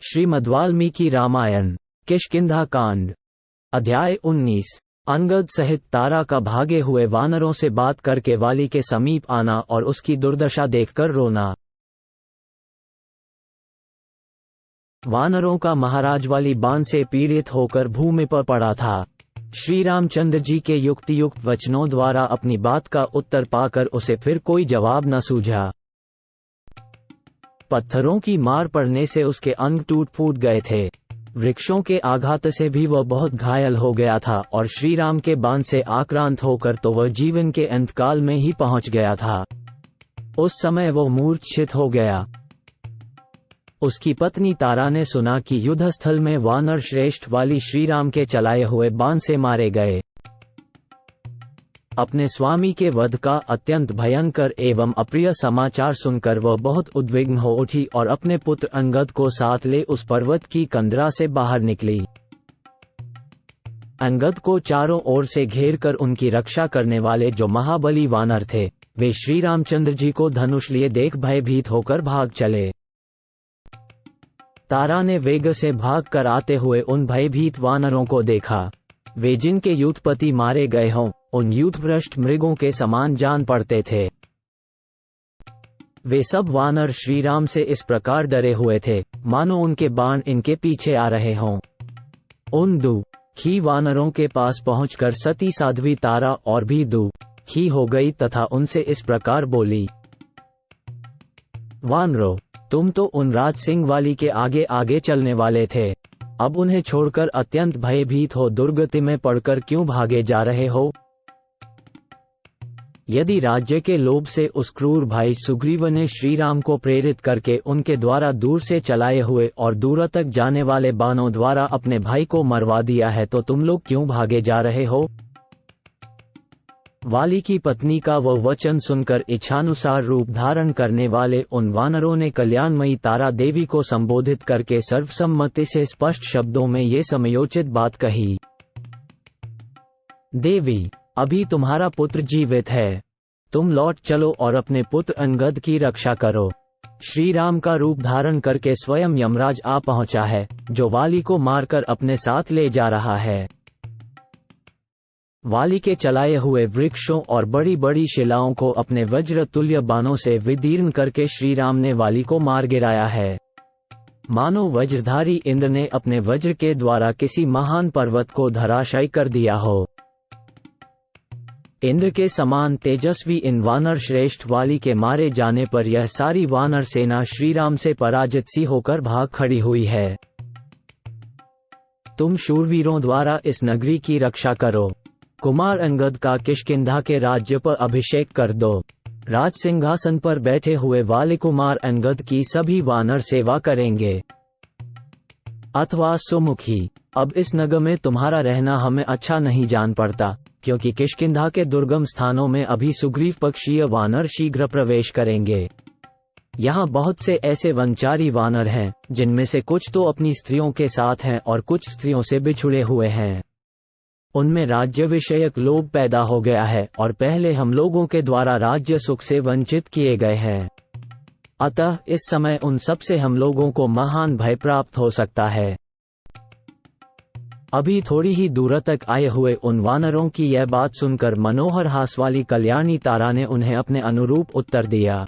श्रीमद्वाल्मीकि रामायण किष्किंधा कांड अध्याय 19। अंगद सहित तारा का भागे हुए वानरों से बात करके वाली के समीप आना और उसकी दुर्दशा देखकर रोना। वानरों का महाराज वाली बाण से पीड़ित होकर भूमि पर पड़ा था। श्री रामचंद्र जी के युक्तियुक्त वचनों द्वारा अपनी बात का उत्तर पाकर उसे फिर कोई जवाब न सूझा। पत्थरों की मार पड़ने से उसके अंग टूट फूट गए थे। वृक्षों के आघात से भी वह बहुत घायल हो गया था और श्री राम के बाण से आक्रांत होकर तो वह जीवन के अंतकाल में ही पहुंच गया था। उस समय वो मूर्छित हो गया। उसकी पत्नी तारा ने सुना कि युद्धस्थल में वानर श्रेष्ठ वाली श्री राम के चलाए हुए बाण से मारे गए। अपने स्वामी के वध का अत्यंत भयंकर एवं अप्रिय समाचार सुनकर वह बहुत उद्विग्न हो उठी और अपने पुत्र अंगद को साथ ले उस पर्वत की कंदरा से बाहर निकली। अंगद को चारों ओर से घेर कर उनकी रक्षा करने वाले जो महाबली वानर थे, वे श्री रामचंद्र जी को धनुष लिए देख भयभीत होकर भाग चले। तारा ने वेग से भाग कर आते हुए उन भयभीत वानरों को देखा। वे जिनके युद्धपति मारे गए हों, उन युद्धभ्रष्ट मृगों के समान जान पड़ते थे। वे सब वानर श्री राम से इस प्रकार डरे हुए थे मानो उनके बाण इनके पीछे आ रहे हों। उन दुखी वानरों के पास पहुंचकर सती साध्वी तारा और भी दुखी हो गई तथा उनसे इस प्रकार बोली, वानरों, तुम तो उन राज सिंह वाली के आगे आगे चलने वाले थे, अब उन्हें छोड़कर अत्यंत भयभीत हो दुर्गति में पड़कर क्यों भागे जा रहे हो? यदि राज्य के लोभ से उस क्रूर भाई सुग्रीव ने श्री राम को प्रेरित करके उनके द्वारा दूर से चलाए हुए और दूर तक जाने वाले बाणों द्वारा अपने भाई को मरवा दिया है तो तुम लोग क्यों भागे जा रहे हो? वाली की पत्नी का वह वचन सुनकर इच्छानुसार रूप धारण करने वाले उन वानरों ने कल्याणमयी तारा देवी को संबोधित करके सर्वसम्मति से स्पष्ट शब्दों में ये समयोचित बात कही, देवी, अभी तुम्हारा पुत्र जीवित है, तुम लौट चलो और अपने पुत्र अंगद की रक्षा करो। श्री राम का रूप धारण करके स्वयं यमराज आ पहुंचा है, जो वाली को मारकर अपने साथ ले जा रहा है। वाली के चलाए हुए वृक्षों और बड़ी बड़ी शिलाओं को अपने वज्र तुल्य बाणों से विदीर्ण करके श्री राम ने वाली को मार गिराया है। मानो वज्रधारी इंद्र ने अपने वज्र के द्वारा किसी महान पर्वत को धराशायी कर दिया हो। इंद्र के समान तेजस्वी इन वानर श्रेष्ठ वाली के मारे जाने पर यह सारी वानर सेना श्री राम से पराजित सी होकर भाग खड़ी हुई है। तुम शूरवीरों द्वारा इस नगरी की रक्षा करो। कुमार अंगद का किष्किंधा के राज्य पर अभिषेक कर दो। राज सिंहासन पर बैठे हुए वाले कुमार अंगद की सभी वानर सेवा करेंगे। अथवा सुमुखी, अब इस नगर में तुम्हारा रहना हमें अच्छा नहीं जान पड़ता, क्योंकि किष्किंधा के दुर्गम स्थानों में अभी सुग्रीव पक्षीय वानर शीघ्र प्रवेश करेंगे। यहाँ बहुत से ऐसे वनचारी वानर हैं, जिनमें से कुछ तो अपनी स्त्रियों के साथ हैं और कुछ स्त्रियों से बिछुड़े हुए हैं। उनमें राज्य विषयक लोभ पैदा हो गया है और पहले हम लोगों के द्वारा राज्य सुख से वंचित किए गए हैं। अतः इस समय उन सब से हम लोगों को महान भय प्राप्त हो सकता है। अभी थोड़ी ही दूर तक आए हुए उन वानरों की यह बात सुनकर मनोहर हास वाली कल्याणी तारा ने उन्हें अपने अनुरूप उत्तर दिया,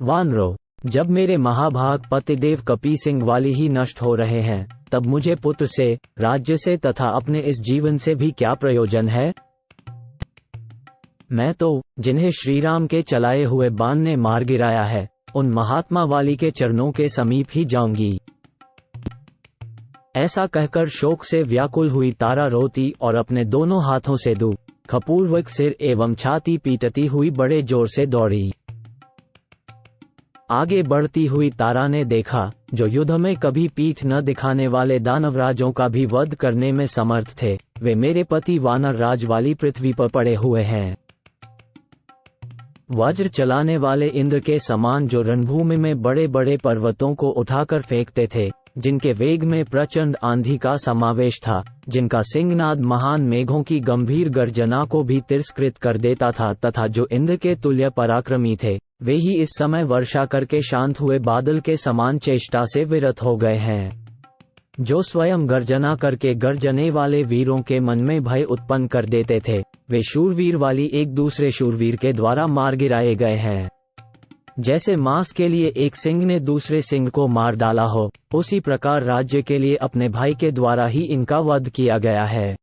वानरों, जब मेरे महाभाग पतिदेव कपी सिंह वाली ही नष्ट हो रहे हैं, तब मुझे पुत्र से, राज्य से तथा अपने इस जीवन से भी क्या प्रयोजन है? मैं तो, जिन्हें श्री राम के चलाए हुए बाण ने मार गिराया है, उन महात्मा वाली के चरणों के समीप ही जाऊंगी। ऐसा कहकर शोक से व्याकुल हुई तारा रोती और अपने दोनों हाथों से दुखपूर्वक सिर एवं छाती पीटती हुई बड़े जोर से दौड़ी। आगे बढ़ती हुई तारा ने देखा, जो युद्ध में कभी पीठ न दिखाने वाले दानवराजों का भी वध करने में समर्थ थे, वे मेरे पति वानर राज वाली पृथ्वी पर पड़े हुए हैं। वज्र चलाने वाले इंद्र के समान जो रणभूमि में बड़े बड़े पर्वतों को उठाकर फेंकते थे, जिनके वेग में प्रचंड आंधी का समावेश था, जिनका सिंहनाद महान मेघों की गंभीर गर्जना को भी तिरस्कृत कर देता था तथा जो इंद्र के तुल्य पराक्रमी थे, वे ही इस समय वर्षा करके शांत हुए बादल के समान चेष्टा से विरत हो गए हैं, जो स्वयं गर्जना करके गर्जने वाले वीरों के मन में भय उत्पन्न कर देते थे। वे शूरवीर वाली एक दूसरे शूरवीर के द्वारा मार गिराए गए हैं। जैसे मांस के लिए एक सिंह ने दूसरे सिंह को मार डाला हो, उसी प्रकार राज्य के लिए अपने भाई के द्वारा ही इनका वध किया गया है,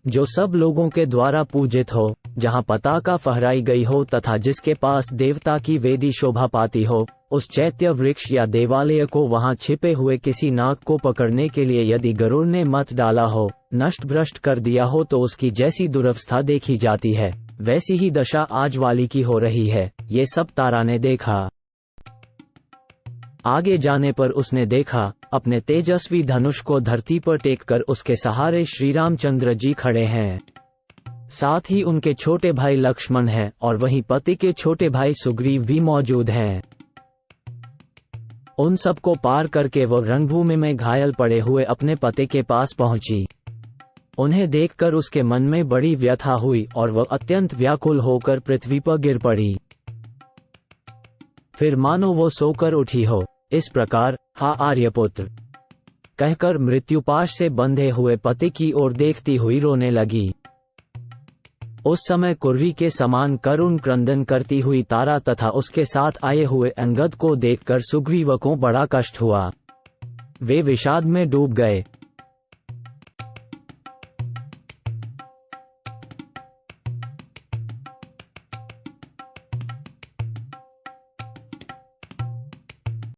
जो सब लोगों के द्वारा पूजित हो, जहाँ पताका फहराई गई हो तथा जिसके पास देवता की वेदी शोभा पाती हो, उस चैत्य वृक्ष या देवालय को वहां छिपे हुए किसी नाग को पकड़ने के लिए यदि गरुड़ ने मत डाला हो, नष्ट भ्रष्ट कर दिया हो, तो उसकी जैसी दुरवस्था देखी जाती है, वैसी ही दशा आज वाली की हो रही है। ये सब तारा ने देखा। आगे जाने पर उसने देखा, अपने तेजस्वी धनुष को धरती पर टेककर उसके सहारे श्री रामचंद्र जी खड़े हैं। साथ ही उनके छोटे भाई लक्ष्मण हैं और वहीं पति के छोटे भाई सुग्रीव भी मौजूद हैं। उन सबको पार करके वो रणभूमि में घायल पड़े हुए अपने पति के पास पहुंची। उन्हें देखकर उसके मन में बड़ी व्यथा हुई और वह अत्यंत व्याकुल होकर पृथ्वी पर गिर पड़ी। फिर मानो वो सोकर उठी हो। इस प्रकार, हा आर्यपुत्र कहकर मृत्युपाश से बंधे हुए पति की ओर देखती हुई रोने लगी। उस समय कुर्री के समान करुण क्रंदन करती हुई तारा तथा उसके साथ आए हुए अंगद को देखकर सुग्रीव को बड़ा कष्ट हुआ। वे विषाद में डूब गए।